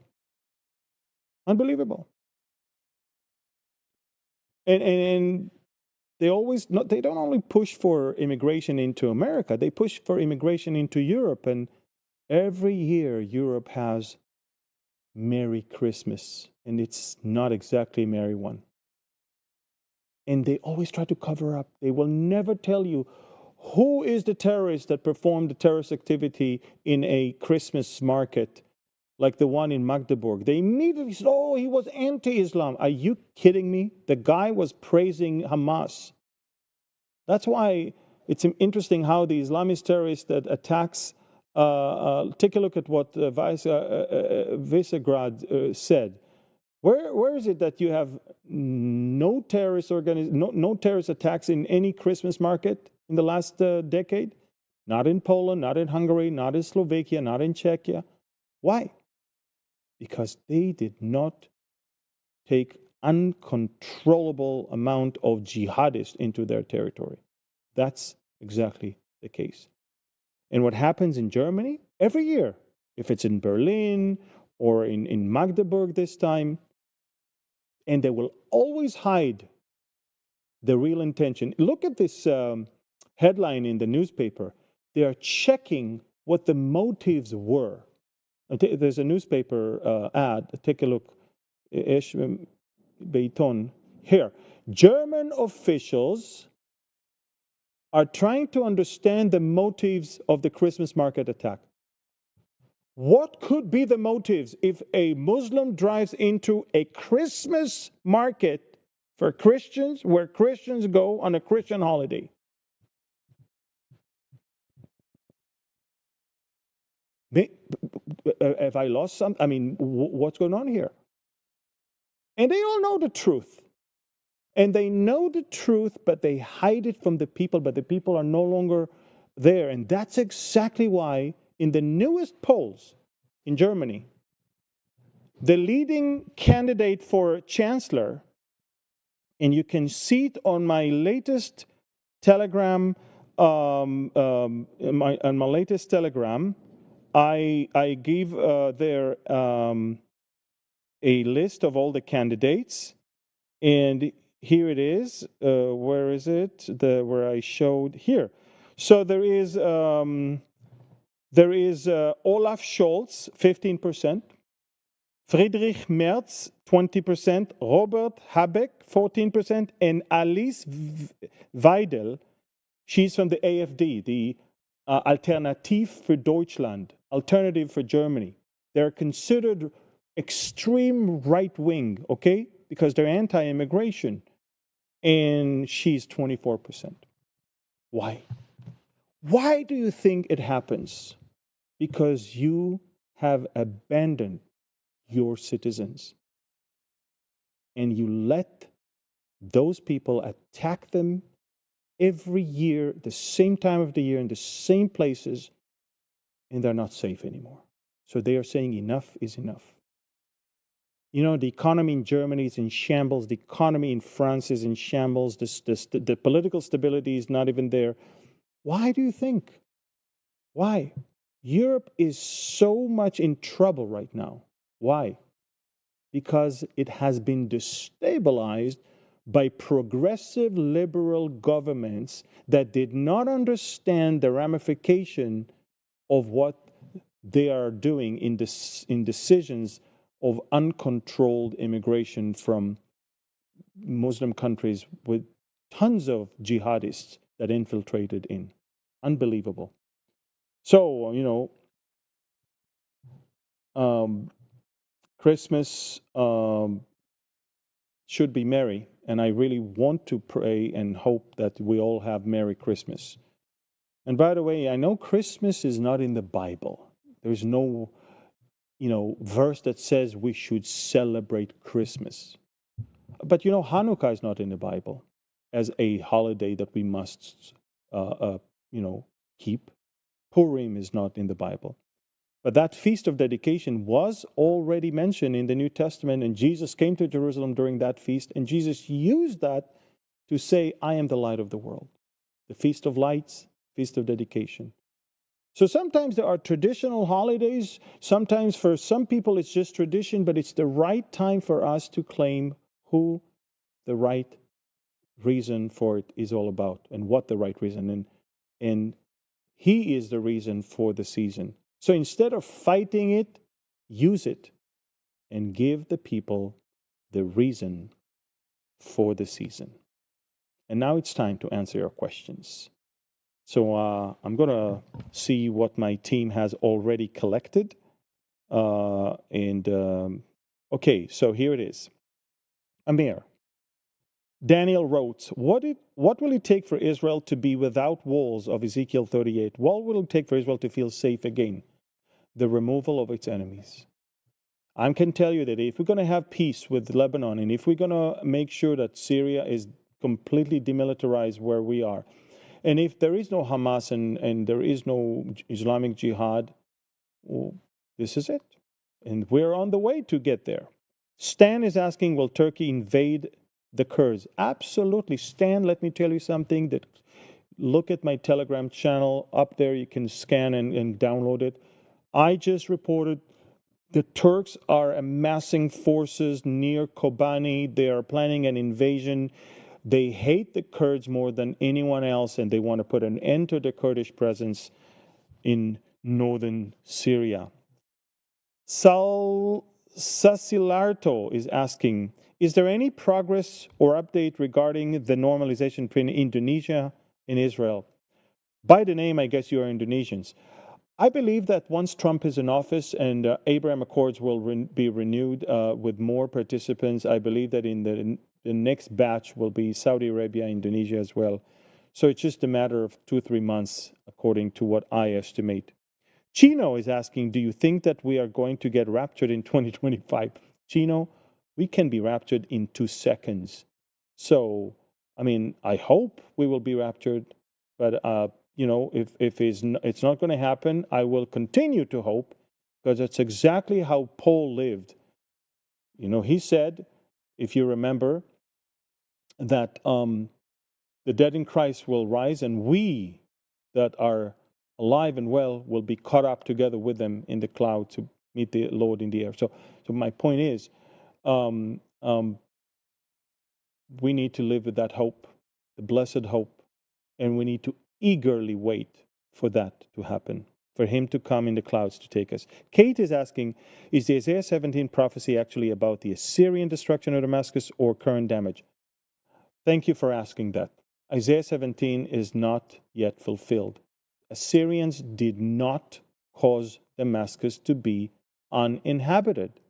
Unbelievable. And they don't only push for immigration into America, they push for immigration into Europe. And every year Europe has Merry Christmas, and it's not exactly a merry one. And they always try to cover up. They will never tell you who is the terrorist that performed the terrorist activity in a Christmas market like the one in Magdeburg. They immediately said, oh, he was anti-Islam. Are you kidding me? The guy was praising Hamas. That's why it's interesting how the Islamist terrorist that attacks, take a look at what Visegrad said. Where is it that you have no terrorist no terrorist attacks in any Christmas market in the last decade? Not in Poland, not in Hungary, not in Slovakia, not in Czechia. Why? Because they did not take uncontrollable amount of jihadists into their territory. That's exactly the case. And what happens in Germany every year, if it's in Berlin or in Magdeburg this time, and they will always hide the real intention. Look at this headline in the newspaper. They are checking what the motives were. There's a newspaper ad. Take a look. Beiton. Here. German officials are trying to understand the motives of the Christmas market attack. What could be the motives if a Muslim drives into a Christmas market for Christians where Christians go on a Christian holiday? Have I lost something? I mean, what's going on here? And they all know the truth. And they know the truth, but they hide it from the people, but the people are no longer there. And that's exactly why in the newest polls in Germany, the leading candidate for chancellor, and you can see it on my latest telegram, on my latest telegram, I give there a list of all the candidates, and here it is. Where is it? Where I showed here. So there is Olaf Scholz, 15%. Friedrich Merz, 20%, Robert Habeck, 14%, and Alice Weidel, she's from the AfD, the Alternative für Deutschland, Alternative for Germany. They're considered extreme right-wing, okay, because they're anti-immigration, and she's 24%. Why? Why do you think it happens? Because you have abandoned your citizens. And you let those people attack them every year, the same time of the year, in the same places, and they're not safe anymore. So they are saying enough is enough. You know, the economy in Germany is in shambles. The economy in France is in shambles. The political stability is not even there. Why do you think? Why? Europe is so much in trouble right now. Why? Because it has been destabilized by progressive liberal governments that did not understand the ramification of what they are doing in decisions of uncontrolled immigration from Muslim countries with tons of jihadists that infiltrated in. Unbelievable. So, Christmas should be merry, and I really want to pray and hope that we all have Merry Christmas. And by the way, I know Christmas is not in the Bible. There's no, verse that says we should celebrate Christmas. But Hanukkah is not in the Bible as a holiday that we must, keep. Purim is not in the Bible. But that feast of dedication was already mentioned in the New Testament, and Jesus came to Jerusalem during that feast, and Jesus used that to say, I am the light of the world. The Feast of Lights, Feast of Dedication. So sometimes there are traditional holidays. Sometimes for some people it's just tradition, but it's the right time for us to claim who the right reason for it is all about and what the right reason. And he is the reason for the season. So instead of fighting it, use it and give the people the reason for the season. And now it's time to answer your questions. So I'm going to see what my team has already collected. Okay, so here it is. Amir. Daniel wrote, what will it take for Israel to be without walls of Ezekiel 38? What will it take for Israel to feel safe again? The removal of its enemies. I can tell you that if we're going to have peace with Lebanon, and if we're going to make sure that Syria is completely demilitarized where we are, and if there is no Hamas and there is no Islamic Jihad, well, this is it. And we're on the way to get there. Stan is asking, will Turkey invade the Kurds? Absolutely. Stan, let me tell you something. That look at my Telegram channel. Up there, you can scan and download it. I just reported the Turks are amassing forces near Kobani. They are planning an invasion. They hate the Kurds more than anyone else, and they want to put an end to the Kurdish presence in northern Syria. Sasilarto is asking, is there any progress or update regarding the normalization between Indonesia and Israel? By the name, I guess you are Indonesians. I believe that once Trump is in office and Abraham Accords will be renewed with more participants, I believe that in the next batch will be Saudi Arabia, Indonesia as well. So it's just a matter of 2 or 3 months, according to what I estimate. Chino is asking, do you think that we are going to get raptured in 2025? Chino, we can be raptured in 2 seconds. So, I mean, I hope we will be raptured, but if it's not going to happen, I will continue to hope, because that's exactly how Paul lived. He said, if you remember, that the dead in Christ will rise, and we that are alive and well will be caught up together with them in the cloud to meet the Lord in the air. So my point is, we need to live with that hope, the blessed hope, and we need to eagerly wait for that to happen, for him to come in the clouds to take us. Kate is asking, is the Isaiah 17 prophecy actually about the Assyrian destruction of Damascus or current damage? Thank you for asking that. Isaiah 17 is not yet fulfilled. Assyrians did not cause Damascus to be uninhabited.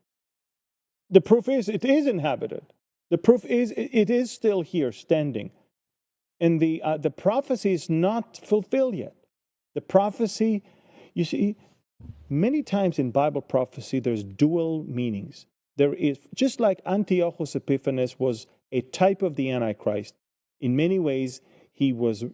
The proof is it is inhabited. The proof is it is still here standing. And the prophecy is not fulfilled yet. The prophecy, you see, many times in Bible prophecy, there's dual meanings. There is, just like Antiochus Epiphanes was a type of the Antichrist, in many ways, he was,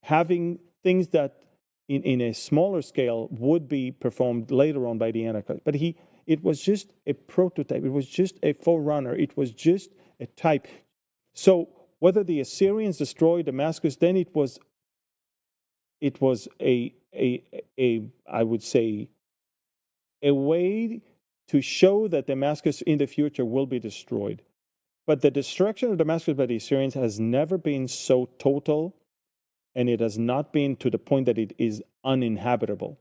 having things that in a smaller scale would be performed later on by the Antichrist. But it was just a prototype. It was just a forerunner. It was just a type. So whether the Assyrians destroyed Damascus, then it was a I would say a way to show that Damascus in the future will be destroyed. But the destruction of Damascus by the Assyrians has never been so total, and it has not been to the point that it is uninhabitable.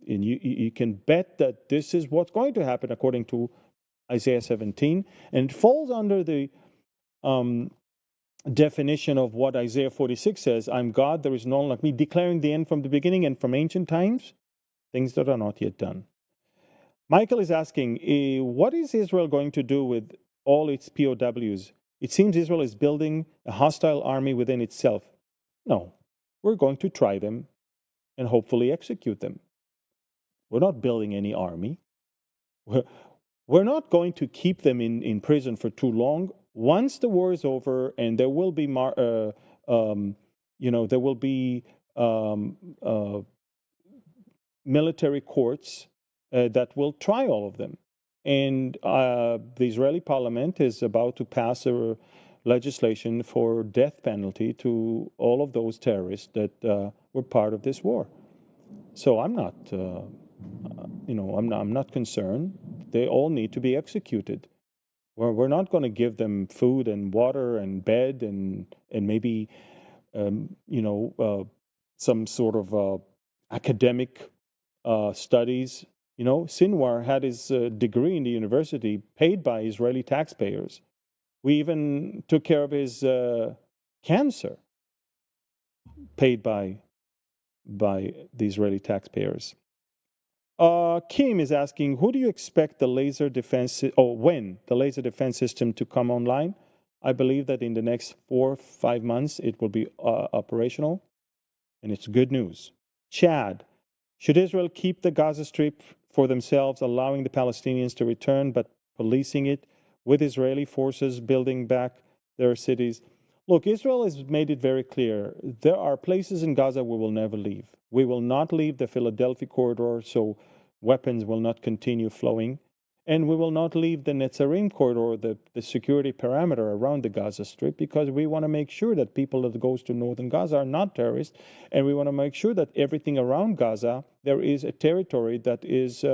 And you can bet that this is what's going to happen according to Isaiah 17, and it falls under the definition of what Isaiah 46 says, I'm God, there is no one like me, declaring the end from the beginning and from ancient times, things that are not yet done. Michael is asking, what is Israel going to do with all its POWs? It seems Israel is building a hostile army within itself. No, we're going to try them and hopefully execute them. We're not building any army. We're not going to keep them in prison for too long. Once the war is over, and there will be, there will be um, uh, military courts that will try all of them. And the Israeli parliament is about to pass a legislation for death penalty to all of those terrorists that were part of this war. So I'm not, I'm not concerned. They all need to be executed. We're not going to give them food and water and bed and maybe um, you know uh, some sort of academic studies. Sinwar had his degree in the university paid by Israeli taxpayers. We even took care of his cancer paid by the Israeli taxpayers. Kim is asking, who do you expect the laser defense, or when the laser defense system to come online? I believe that in the next 4 or 5 months it will be operational, and it's good news. Chad, should Israel keep the Gaza Strip for themselves, allowing the Palestinians to return, but policing it with Israeli forces building back their cities? Look, Israel has made it very clear. There are places in Gaza we will never leave. We will not leave the Philadelphia corridor, so weapons will not continue flowing. And we will not leave the Netzarim corridor, the security parameter around the Gaza Strip, because we want to make sure that people that goes to northern Gaza are not terrorists, and we want to make sure that everything around Gaza, there is a territory that is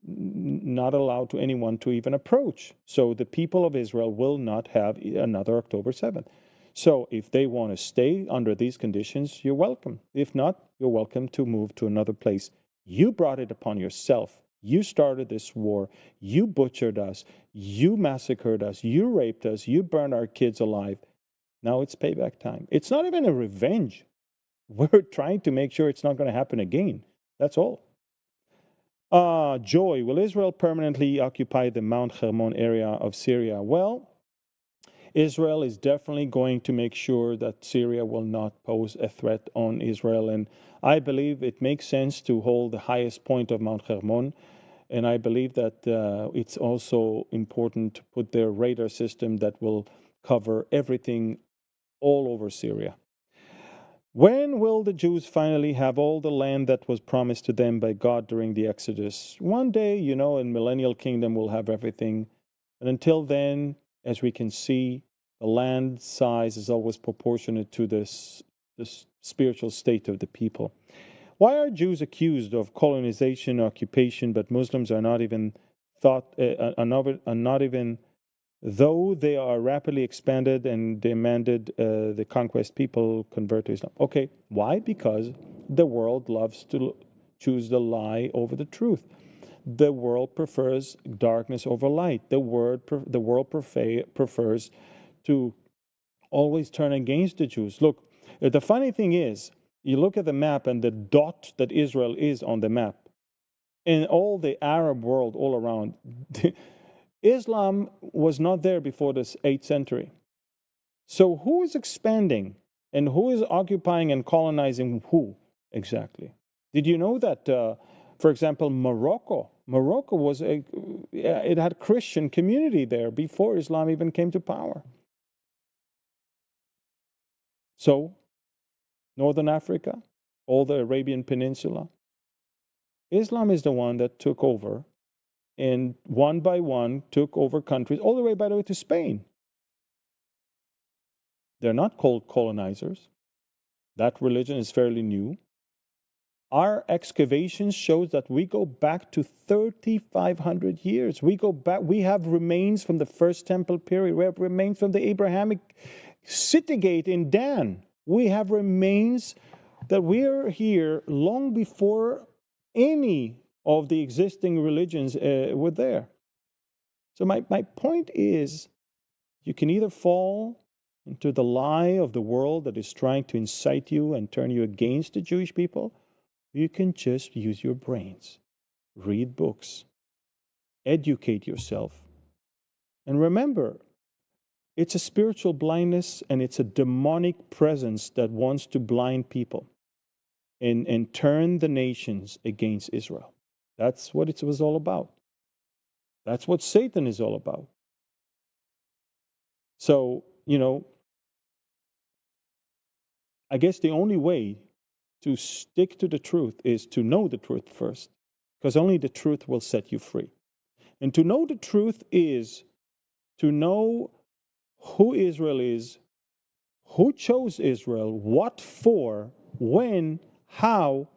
not allowed to anyone to even approach. So the people of Israel will not have another October 7th. So if they want to stay under these conditions, you're welcome. If not, you're welcome to move to another place. You brought it upon yourself. You started this war. You butchered us. You massacred us. You raped us. You burned our kids alive. Now it's payback time. It's not even a revenge. We're trying to make sure it's not going to happen again. That's all. Joy, will Israel permanently occupy the Mount Hermon area of Syria? Well, Israel is definitely going to make sure that Syria will not pose a threat on Israel. And I believe it makes sense to hold the highest point of Mount Hermon. And I believe that it's also important to put their radar system that will cover everything all over Syria. When will the Jews finally have all the land that was promised to them by God during the Exodus? One day, in millennial kingdom, we'll have everything. And until then, as we can see, the land size is always proportionate to this spiritual state of the people. Why are Jews accused of colonization, occupation, but Muslims are not even are not even, though they are rapidly expanded and demanded the conquest people convert to Islam? Okay, why? Because the world loves to choose the lie over the truth. The world prefers darkness over light. The world prefers to always turn against the Jews. Look, the funny thing is, you look at the map and the dot that Israel is on the map, in all the Arab world all around, Islam was not there before this 8th century. So who is expanding and who is occupying and colonizing who exactly? Did you know that, for example, Morocco it had Christian community there before Islam even came to power. So Northern Africa, all the Arabian Peninsula, Islam is the one that took over and one by one took over countries, all the way, by the way, to Spain. They're not called colonizers. That religion is fairly new. Our excavations shows that we go back to 3,500 years. We go back. We have remains from the first temple period. We have remains from the Abrahamic city gate in Dan. We have remains that we are here long before any of the existing religions were there. So my point is, you can either fall into the lie of the world that is trying to incite you and turn you against the Jewish people, or you can just use your brains, read books, educate yourself. And remember, it's a spiritual blindness and it's a demonic presence that wants to blind people and turn the nations against Israel. That's what it was all about. That's what Satan is all about. So, I guess the only way to stick to the truth is to know the truth first, because only the truth will set you free. And to know the truth is to know who Israel is, who chose Israel, what for, when, how,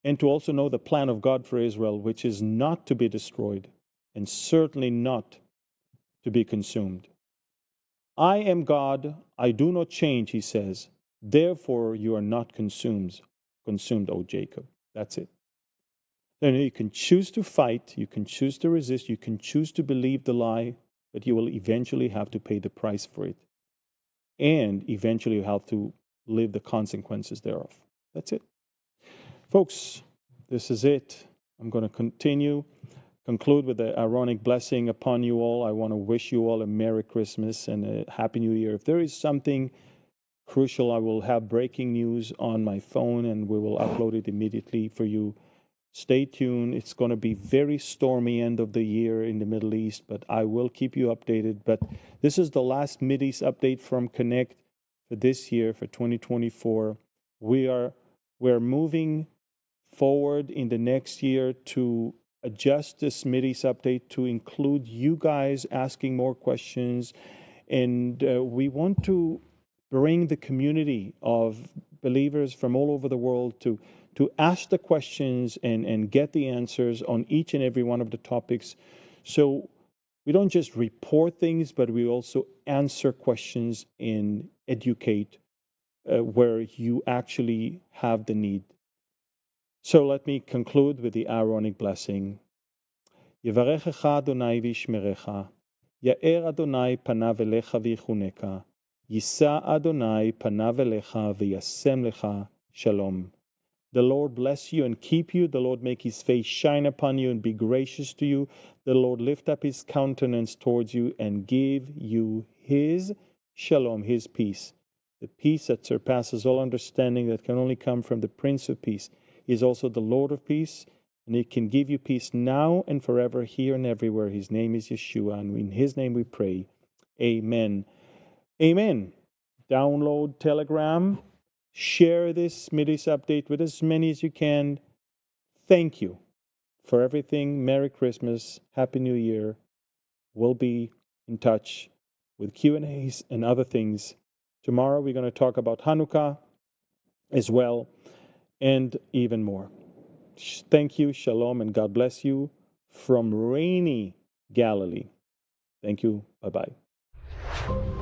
and to also know the plan of God for Israel, which is not to be destroyed and certainly not to be consumed. I am God, I do not change, he says. Therefore, you are not consumed, O Jacob. That's it. And you can choose to fight, you can choose to resist, you can choose to believe the lie, but you will eventually have to pay the price for it. And eventually you have to live the consequences thereof. That's it. Folks, this is it. I'm going to conclude with the Aaronic blessing upon you all. I want to wish you all a Merry Christmas and a Happy New Year. If there is something crucial, I will have breaking news on my phone and we will upload it immediately for you. Stay tuned. It's going to be very stormy end of the year in the Middle East, but I will keep you updated. But this is the last Mideast update from Connect for this year, for 2024. We're moving forward in the next year to adjust this Mideast update to include you guys asking more questions. And we want to bring the community of believers from all over the world to ask the questions and get the answers on each and every one of the topics. So we don't just report things, but we also answer questions and educate where you actually have the need. So let me conclude with the Aaronic blessing. Yevarechecha Adonai v'yishmerecha, Ya'er Adonai panav elecha v'yichuneka, Yisa Adonai panav elecha v'yasem lecha shalom. The Lord bless you and keep you. The Lord make his face shine upon you and be gracious to you. The Lord lift up his countenance towards you and give you his shalom, his peace. The peace that surpasses all understanding, that can only come from the Prince of Peace. He is also the Lord of peace, and he can give you peace now and forever, here and everywhere. His name is Yeshua, and in his name we pray. Amen. Amen. Download Telegram. Share this Mideast update with as many as you can. Thank you for everything. Merry Christmas. Happy New Year. We'll be in touch with Q&As and other things. Tomorrow we're going to talk about Hanukkah as well and even more. Thank you. Shalom and God bless you from rainy Galilee. Thank you. Bye-bye.